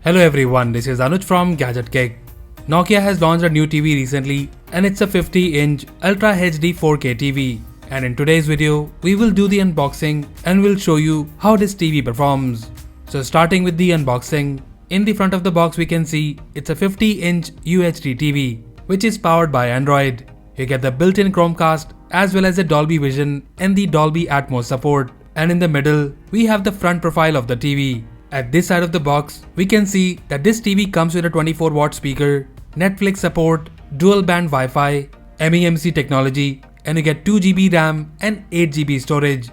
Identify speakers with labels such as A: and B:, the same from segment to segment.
A: Hello everyone, this is Anuj from Gadget Gig. Nokia has launched a new TV recently and it's a 50-inch Ultra HD 4K TV. And in today's video, we will do the unboxing and we'll show you how this TV performs. So starting with the unboxing, in the front of the box we can see it's a 50-inch UHD TV which is powered by Android. You get the built-in Chromecast as well as the Dolby Vision and the Dolby Atmos support. And in the middle, we have the front profile of the TV. At this side of the box, we can see that this TV comes with a 24-watt speaker, Netflix support, dual band Wi-Fi, MEMC technology, and you get 2GB RAM and 8GB storage.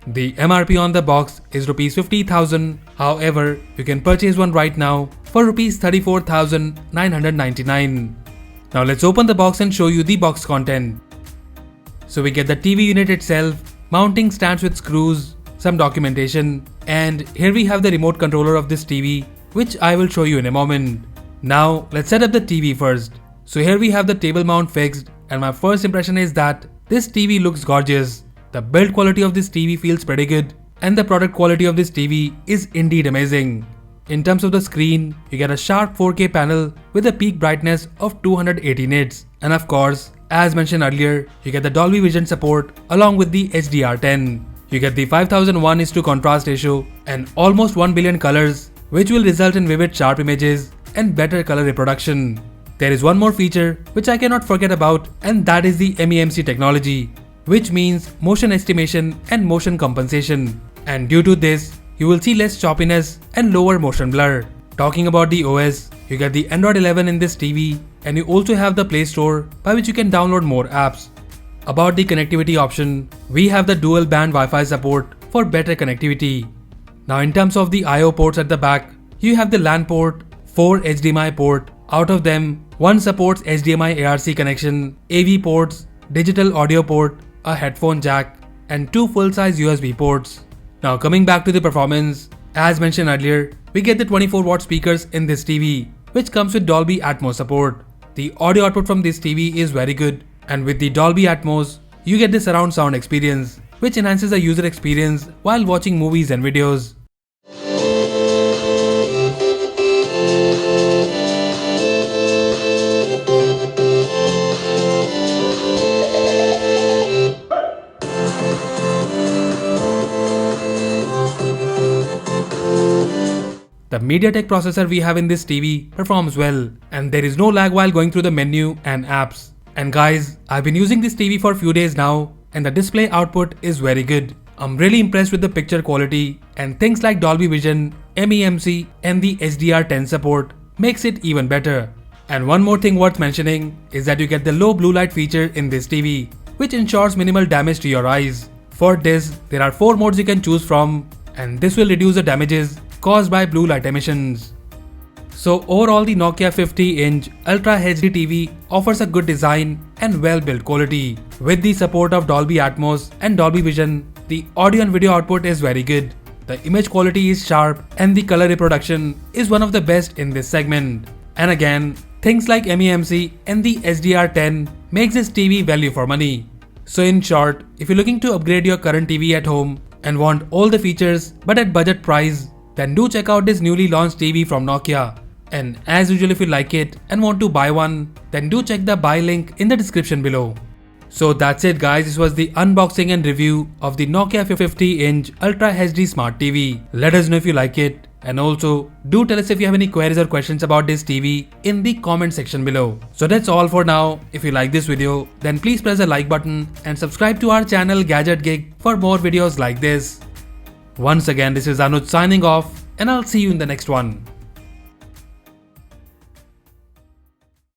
A: The MRP on the box is Rs 50,000. However, you can purchase one right now for Rs 34,999. Now let's open the box and show you the box content. So we get the TV unit itself, mounting stands with screws, some documentation, and here we have the remote controller of this TV, which I will show you in a moment. Now let's set up the TV first. So here we have the table mount fixed, and my first impression is that this TV looks gorgeous. The build quality of this TV feels pretty good, and the product quality of this TV is indeed amazing. In terms of the screen, you get a sharp 4K panel with a peak brightness of 280 nits, and of course, as mentioned earlier, you get the Dolby Vision support along with the HDR10. You get the 5001:1 contrast ratio and almost 1 billion colors, which will result in vivid sharp images and better color reproduction. There is one more feature which I cannot forget about, and that is the MEMC technology, which means motion estimation and motion compensation. And due to this, you will see less choppiness and lower motion blur. Talking about the OS, you get the Android 11 in this TV, and you also have the Play Store by which you can download more apps. About the connectivity option, we have the dual band Wi-Fi support for better connectivity. Now in terms of the I/O ports at the back, you have the LAN port, 4 HDMI port. Out of them, one supports HDMI ARC connection, AV ports, digital audio port, a headphone jack, and 2 full-size USB ports. Now coming back to the performance, as mentioned earlier, we get the 24-watt speakers in this TV, which comes with Dolby Atmos support. The audio output from this TV is very good, and with the Dolby Atmos, you get the surround sound experience, which enhances the user experience while watching movies and videos. The MediaTek processor we have in this TV performs well, and there is no lag while going through the menu and apps. And guys, I've been using this TV for a few days now, and the display output is very good. I'm really impressed with the picture quality, and things like Dolby Vision, MEMC, and the HDR10 support makes it even better. And one more thing worth mentioning is that you get the low blue light feature in this TV, which ensures minimal damage to your eyes. For this, there are 4 modes you can choose from, and this will reduce the damages caused by blue light emissions. So overall, the Nokia 50-inch Ultra HD TV offers a good design and well-built quality. With the support of Dolby Atmos and Dolby Vision, the audio and video output is very good. The image quality is sharp and the color reproduction is one of the best in this segment. And again, things like MEMC and the HDR10 makes this TV value for money. So in short, if you're looking to upgrade your current TV at home and want all the features but at budget price, then do check out this newly launched TV from Nokia. And as usual, if you like it and want to buy one, then do check the buy link in the description below. So that's it guys, this was the unboxing and review of the Nokia 50-inch Ultra HD Smart TV. Let us know if you like it, and also do tell us if you have any queries or questions about this TV in the comment section below. So that's all for now. If you like this video, then please press the like button and subscribe to our channel Gadget Gig for more videos like this. Once again, this is Anuj signing off, and I'll see you in the next one.